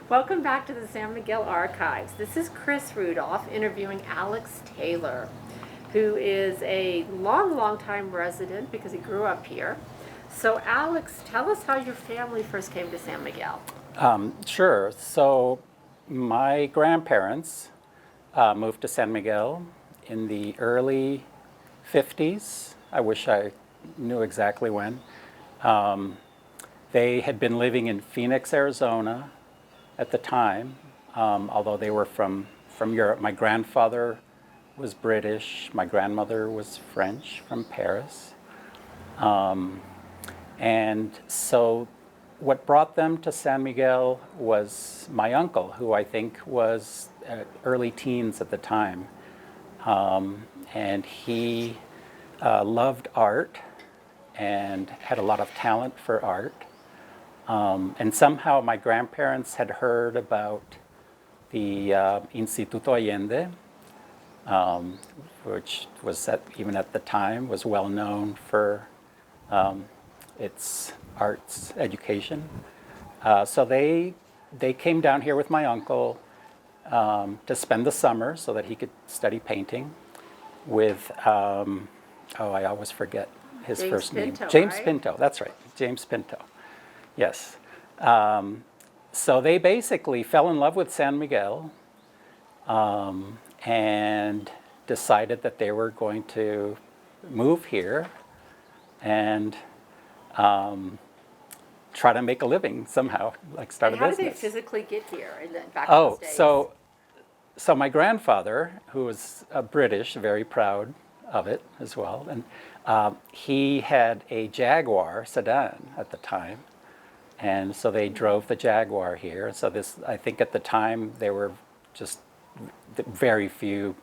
Welcome back to the San Miguel Archives. This is Kris Rudolph interviewing Alex Taylor, who is a long time resident because he grew up here. So Alex, tell us how your family first came to San Miguel. Sure. So my grandparents moved to San Miguel in the early 50s. I wish I knew exactly when. They had been living in Phoenix, Arizona at the time, although they were from Europe. My grandfather was British. My grandmother was French from Paris. And so what brought them to San Miguel was my uncle, who I think was early teens at the time. And he loved art and had a lot of talent for art. And somehow my grandparents had heard about the Instituto Allende, which was even at the time was well known for its arts education. So they came down here with my uncle to spend the summer so that he could study painting with, I always forget his James first name. Pinto, James right? Pinto, that's right, James Pinto. Yes. So they basically fell in love with San Miguel and decided that they were going to move here and try to make a living somehow, like start And a how did they business. physically get here back in Oh, those days? so my grandfather, who was British, very proud of it as well, and he had a Jaguar sedan at the time, and so they drove the Jaguar here. So this, I think at the time, there were just very few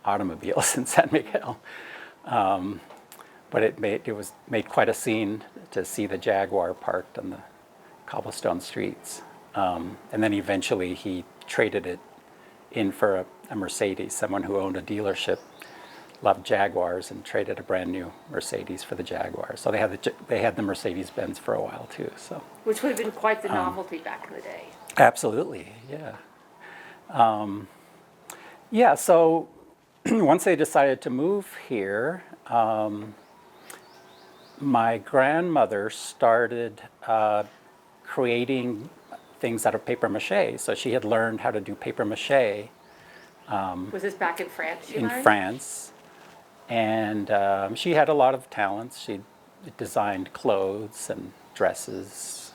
automobiles in San Miguel. But it was made quite a scene to see the Jaguar parked on the cobblestone streets. And then eventually he traded it in for a Mercedes. Someone who owned a dealership loved Jaguars and traded a brand new Mercedes for the Jaguar. So they had the Mercedes Benz for a while too. So Which would have been quite the novelty back in the day. absolutely, yeah. Yeah, so once they decided to move here, my grandmother started creating things out of paper mache. So she had learned how to do paper mache Was this back in France, you in learned? France. And she had a lot of talents. She designed clothes and dresses.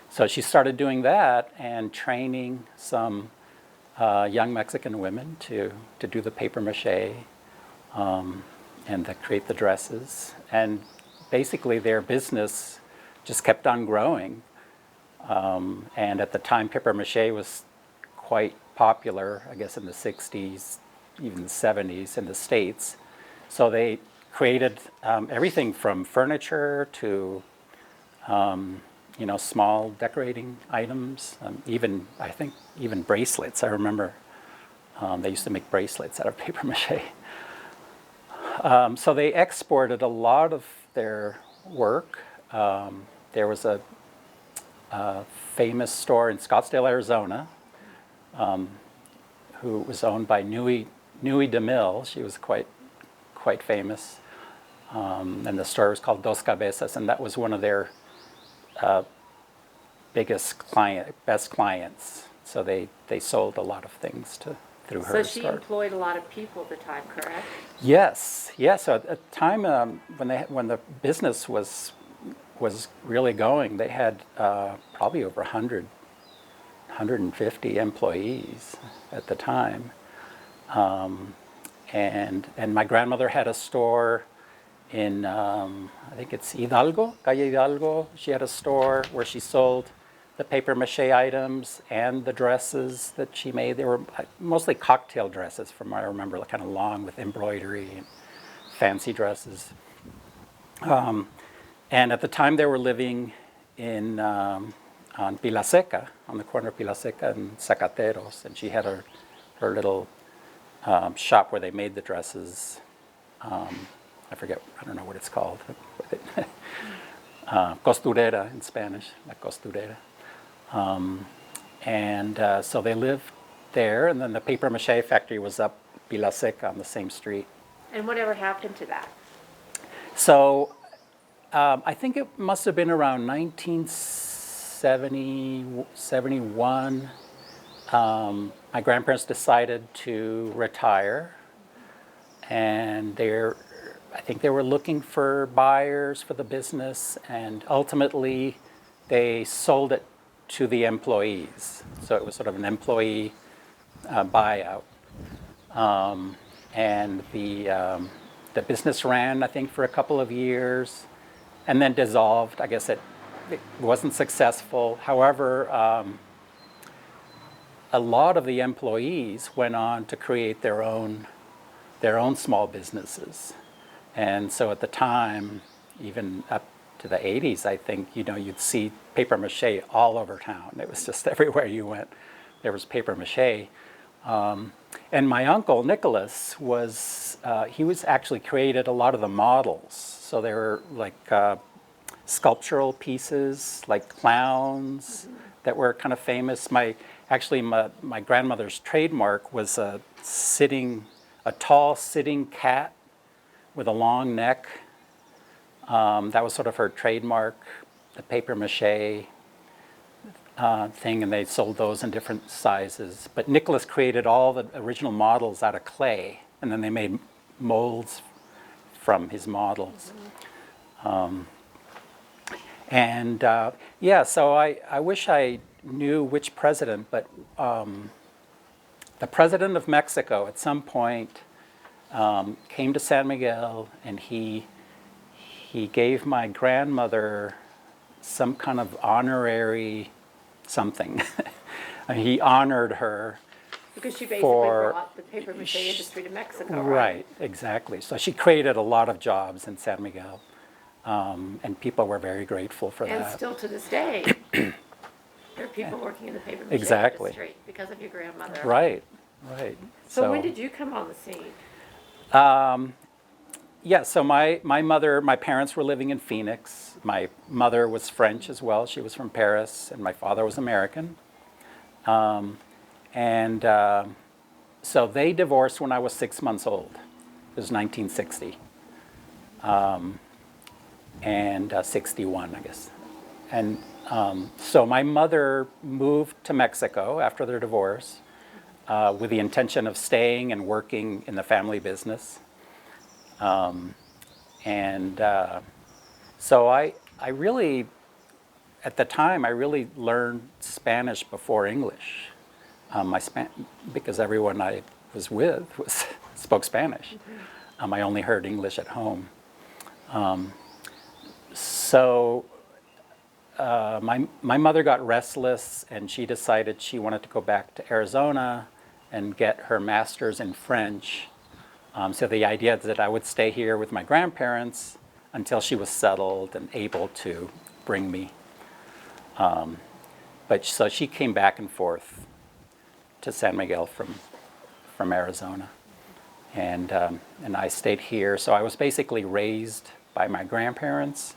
So she started doing that and training some young Mexican women to do the paper mache and to create the dresses. And basically their business just kept on growing. And at the time, paper mache was quite popular, I guess in the 60s, even the 70s in the States. So they created everything from furniture to small decorating items, I think even bracelets. I remember they used to make bracelets out of paper mache. So they exported a lot of their work. There was a famous store in Scottsdale, Arizona, who was owned by Nui DeMille. She was quite famous. And the store was called Dos Cabezas, and that was one of their best clients. So they sold a lot of things through So her she store. employed a lot of people at the time, correct? Yes. So at the time when the business was really going, they had probably over 150 employees at the time. And my grandmother had a store in, I think it's Calle Hidalgo. She had a store where she sold the paper mache items and the dresses that she made. They were mostly cocktail dresses from what I remember, like kind of long with embroidery and fancy dresses. And at the time they were living on Pila Seca, on the corner of Pila Seca and Zacateros, and she had her little shop where they made the dresses. I don't know what it's called. Costurera in Spanish, la costurera. And so they lived there, and then the paper mache factory was up Villa Seca on the same street. And whatever happened to that? So I think it must have been around 1970, 71. My grandparents decided to retire, and I think they were looking for buyers for the business, and ultimately they sold it to the employees. So it was sort of an employee buyout. And the business ran, I think, for a couple of years and then dissolved. I guess it wasn't successful. However, a lot of the employees went on to create their own small businesses. And so at the time, even up to the 80s, I think, you'd see paper mache all over town. It was just everywhere you went, there was paper mache. And my uncle, Nicholas, he was actually created a lot of the models. So they were like sculptural pieces, like clowns that were kind of famous. My grandmother's trademark was a tall sitting cat with a long neck. That was sort of her trademark, the paper mache thing, and they sold those in different sizes. But Nicholas created all the original models out of clay, and then they made molds from his models. So I wish I knew which president, but the president of Mexico at some point came to San Miguel, and he gave my grandmother some kind of honorary something. He honored her. Because she basically brought the paper mache industry to Mexico, right? Right, exactly. So she created a lot of jobs in San Miguel, and people were very grateful for that. And still to this day, there are people working in the paper mache Exactly. industry because of your grandmother. Right. So when did you come on the scene? So my parents were living in Phoenix. My mother was French as well. She was from Paris, and my father was American. So they divorced when I was 6 months old. It was 1960. And 61, I guess. And so my mother moved to Mexico after their divorce with the intention of staying and working in the family business. So I really, at the time, I really learned Spanish before English. Because everyone I was with spoke Spanish. I only heard English at home. My mother got restless, and she decided she wanted to go back to Arizona and get her master's in French. So the idea that I would stay here with my grandparents until she was settled and able to bring me. So she came back and forth to San Miguel from Arizona, and I stayed here. So I was basically raised by my grandparents,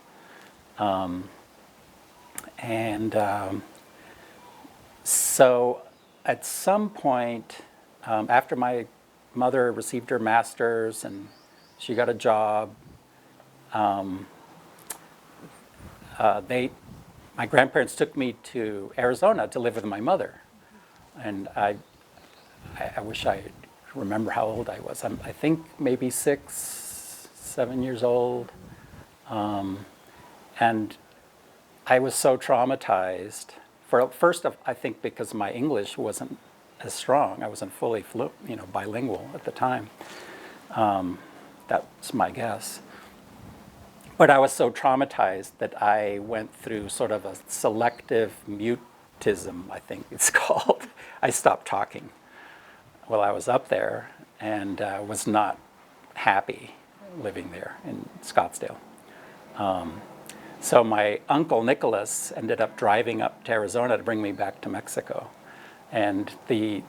so at some point after my mother received her master's and she got a job, my grandparents took me to Arizona to live with my mother. And I wish I remember how old I was. I think maybe 6, 7 years old. And I was so traumatized. First, I think because my English wasn't as strong. I wasn't fully bilingual at the time. That's my guess. But I was so traumatized that I went through sort of a selective mutism, I think it's called. I stopped talking while I was up there, and was not happy living there in Scottsdale. So my uncle Nicholas ended up driving up to Arizona to bring me back to Mexico. And the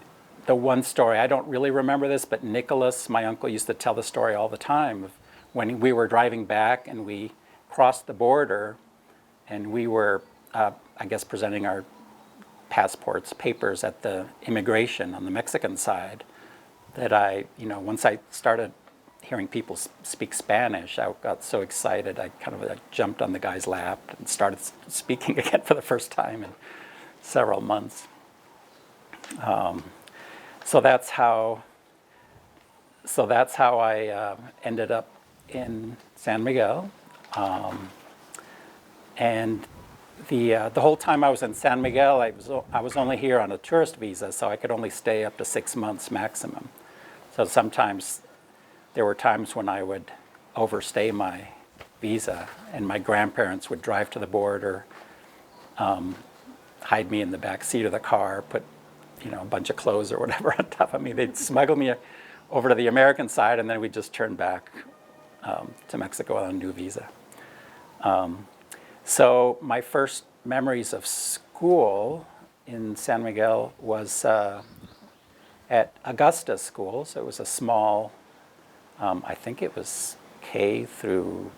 one story, I don't really remember this, but Nicholas, my uncle, used to tell the story all the time of when we were driving back and we crossed the border, and we were, I guess, presenting our passports, papers at the immigration on the Mexican side that I, once I started hearing people speak Spanish, I got so excited. I kind of jumped on the guy's lap and started speaking again for the first time in several months. So that's how I ended up in San Miguel. And the whole time I was in San Miguel, I was only here on a tourist visa, so I could only stay up to 6 months maximum. So sometimes there were times when I would overstay my visa, and my grandparents would drive to the border, hide me in the back seat of the car, put a bunch of clothes or whatever on top of me. They'd smuggle me over to the American side, and then we'd just turn back to Mexico on a new visa. So my first memories of school in San Miguel was at Augusta School. So it was a small, I think it was K through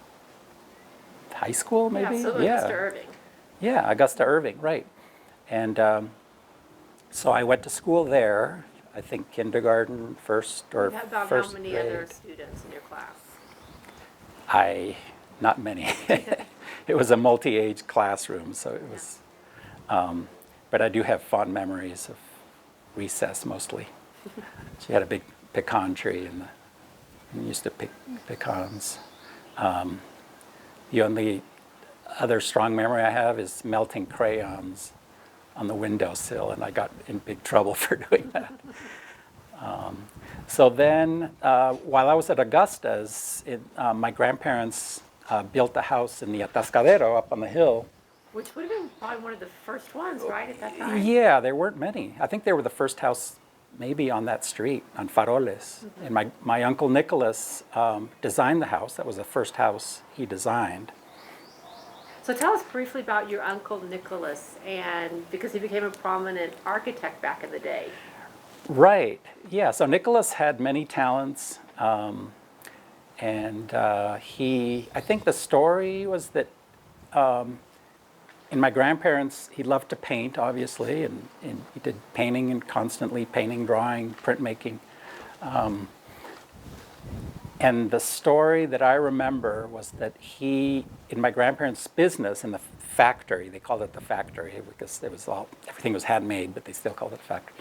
high school, maybe? Yeah, so Augusta Irving. Yeah, Augusta Irving, right. And so I went to school there, I think kindergarten, first or first grade. About how many other students in your class? Not many. It was a multi-age classroom, so it was, but I do have fond memories of recess mostly. She had a big pecan tree and we used to pick pecans. The only other strong memory I have is melting crayons on the windowsill, and I got in big trouble for doing that. So then, while I was at Augusta's, my grandparents built a house in the Atascadero up on the hill. Which would have been probably one of the first ones, right, at that time? Yeah, there weren't many. I think they were the first house maybe on that street, on Faroles. Mm-hmm. And my Uncle Nicholas designed the house. That was the first house he designed. So tell us briefly about your Uncle Nicholas, and because he became a prominent architect back in the day. Right, yeah. So Nicholas had many talents. And I think the story was that in my grandparents, he loved to paint, obviously, and he did painting and constantly painting, drawing, printmaking. And the story that I remember was that he, in my grandparents' business, in the factory, they called it the factory because everything was handmade, but they still called it the factory.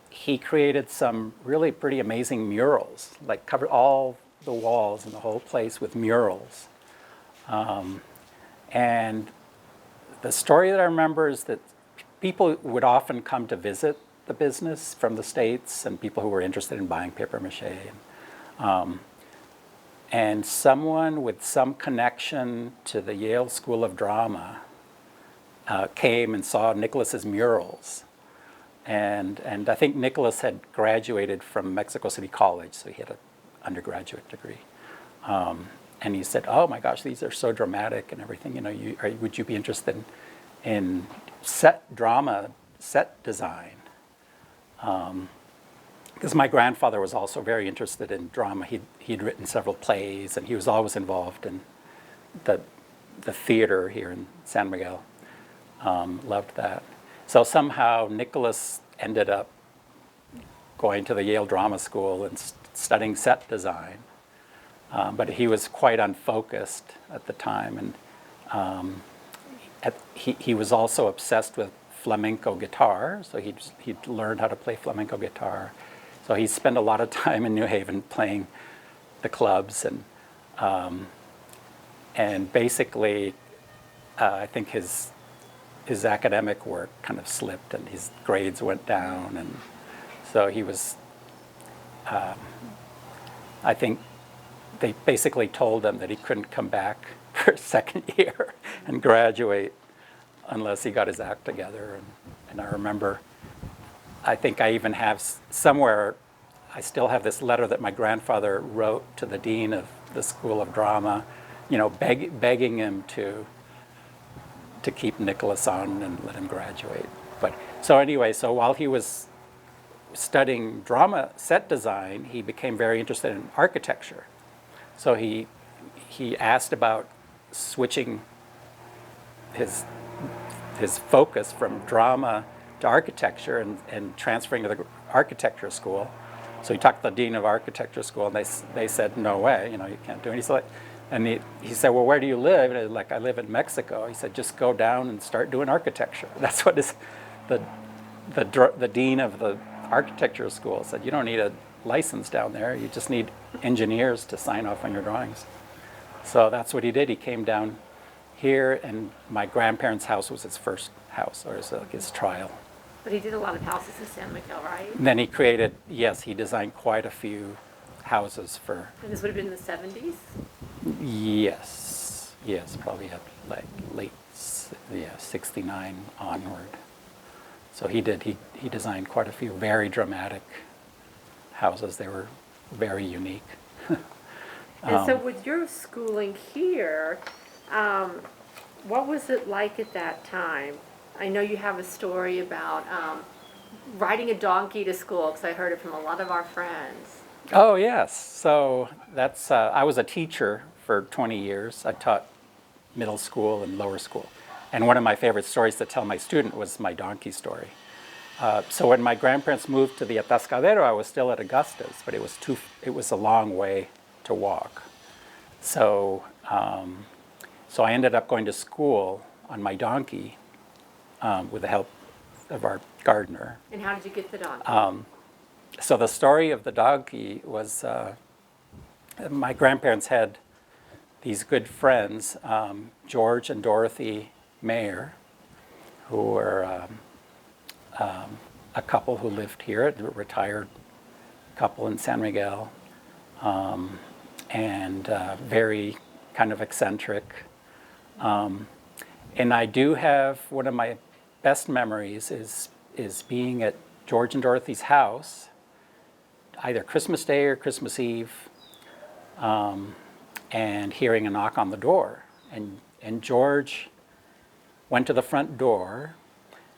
He created some really pretty amazing murals, like covered all the walls in the whole place with murals. And the story that I remember is that people would often come to visit the business from the States, and people who were interested in buying paper mache. And someone with some connection to the Yale School of Drama came and saw Nicholas's murals. And I think Nicholas had graduated from Mexico City College, so he had an undergraduate degree. And he said, "Oh my gosh, these are so dramatic and everything. Would you be interested in set design?" Because my grandfather was also very interested in drama. He'd written several plays, and he was always involved in the theater here in San Miguel. Loved that. So somehow Nicholas ended up going to the Yale Drama School and studying set design. But he was quite unfocused at the time, and he was also obsessed with flamenco guitar, so he'd learned how to play flamenco guitar. So he spent a lot of time in New Haven playing the clubs, and basically I think his academic work kind of slipped and his grades went down, and so he was, I think they basically told him that he couldn't come back for a second year and graduate unless he got his act together. And I remember, I think I even have somewhere, I still have this letter that my grandfather wrote to the dean of the School of Drama, begging him to keep Nicholas on and let him graduate. But so anyway, so while he was studying drama set design, he became very interested in architecture. So he his focus from drama to architecture and transferring to the architecture school. So he talked to the dean of architecture school, and they said, no way, you can't do it. He said, well, where do you live? And I live in Mexico. He said, just go down and start doing architecture. That's what the dean of the architecture school said. You don't need a license down there. You just need engineers to sign off on your drawings. So that's what he did. He came down here, and my grandparents' house was his first house, or his trial. But he did a lot of houses in San Miguel, right? And then he designed quite a few houses for... And this would have been in the 70s? Yes, probably at late 69 onward. So he designed quite a few very dramatic houses. They were very unique. And so with your schooling here, what was it like at that time? I know you have a story about riding a donkey to school, because I heard it from a lot of our friends. Oh, yes. So that's, I was a teacher for 20 years. I taught middle school and lower school. And one of my favorite stories to tell my student was my donkey story. So when my grandparents moved to the Atascadero, I was still at Augustus, but it was a long way to walk. So, so I ended up going to school on my donkey with the help of our gardener. And how did you get the donkey? So the story of the donkey was my grandparents had these good friends, George and Dorothy Mayer, who were a couple who lived here, a retired couple in San Miguel, and very kind of eccentric. And I do have one of my best memories is being at George and Dorothy's house, either Christmas Day or Christmas Eve, and hearing a knock on the door. And George went to the front door,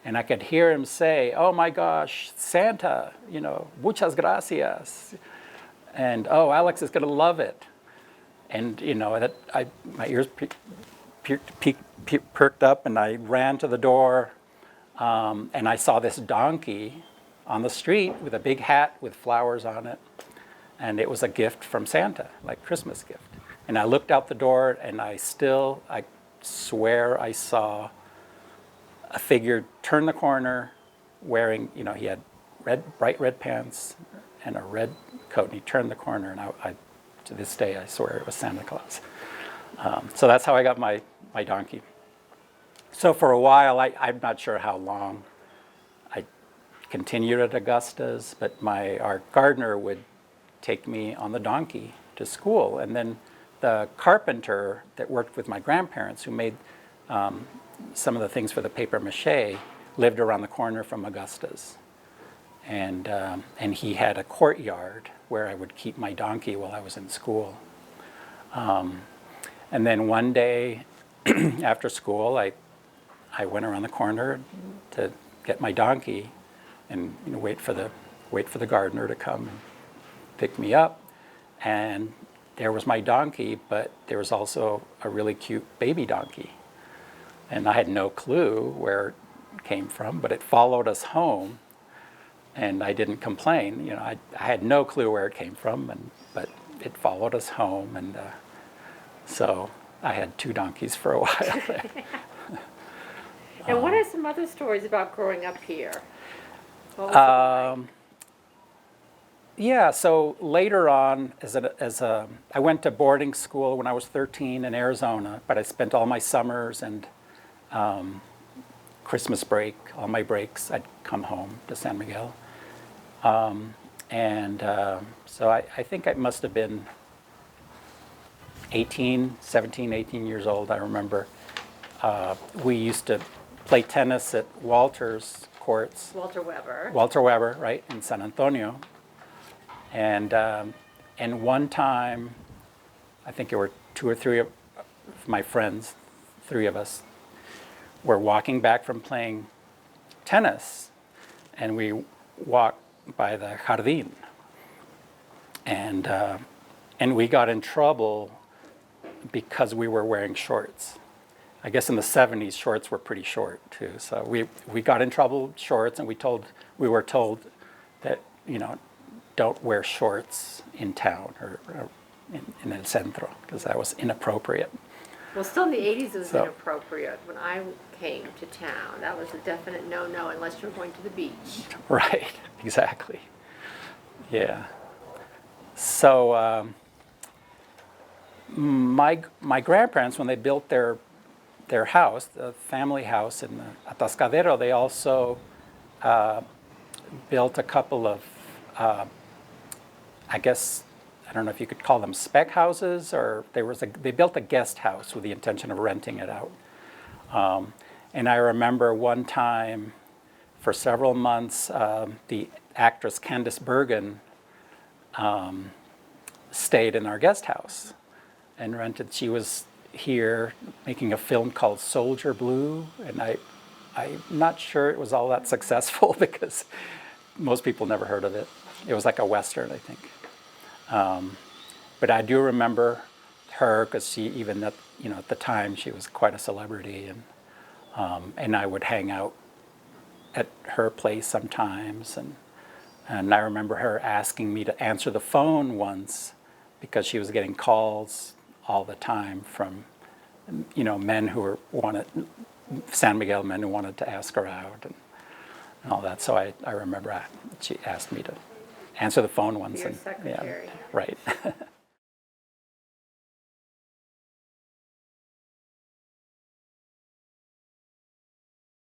and I could hear him say, "Oh my gosh, Santa, muchas gracias." And, "Oh, Alex is going to love it." And, my ears perked up, and I ran to the door, and I saw this donkey on the street with a big hat with flowers on it. And it was a gift from Santa, like Christmas gift. And I looked out the door, and I swear I saw a figure turn the corner wearing, he had bright red pants and a red coat, and he turned the corner, and I to this day, I swear it was Santa Claus. So that's how I got my donkey. So for a while, I'm not sure how long I continued at Augustus, but our gardener would take me on the donkey to school. And then the carpenter that worked with my grandparents, who made some of the things for the papier mache, lived around the corner from Augustus. And he had a courtyard where I would keep my donkey while I was in school. And then one day after school, I went around the corner to get my donkey and wait for the gardener to come and pick me up. And there was my donkey, but there was also a really cute baby donkey. And I had no clue where it came from, but it followed us home, and I didn't complain. I had no clue where it came from, but it followed us home, and so I had 2 donkeys for a while there. And what are some other stories about growing up here? What was it like? Yeah, so later on, I went to boarding school when I was 13 in Arizona, but I spent all my summers and Christmas break, all my breaks, I'd come home to San Miguel. So I think I must have been 17, 18 years old. I remember we used to play tennis at Walter's courts. Walter Weber, right, in San Antonio. And one time, I think there were 2 or 3 of my friends, 3 of us, were walking back from playing tennis, and we walked by the jardín. And we got in trouble because we were wearing shorts. I guess in the 70s, shorts were pretty short too. So we got in trouble with shorts, and we were told that, you know, don't wear shorts in town or in el centro, because that was inappropriate. Well, still in the 80s it was So- inappropriate. When I came to town, that was a definite no-no unless you were going to the beach. Right, exactly. Yeah. So my grandparents, when they built their house, the family house in the Atascadero, they also built a couple of, I guess, I don't know if you could call them spec houses, or they built a guest house with the intention of renting it out. And I remember one time, for several months, the actress Candice Bergen stayed in our guest house and rented. She was here making a film called Soldier Blue, and I'm not sure it was all that successful because most people never heard of it. It was like a Western, I think. But I do remember her because she, even at, you know, at the time, she was quite a celebrity, and I would hang out at her place sometimes, and I remember her asking me to answer the phone once because she was getting calls all the time from, you know, men who wanted, San Miguel men who wanted to ask her out and all that. So I remember she asked me to answer the phone once. Your and secretary. Yeah, right.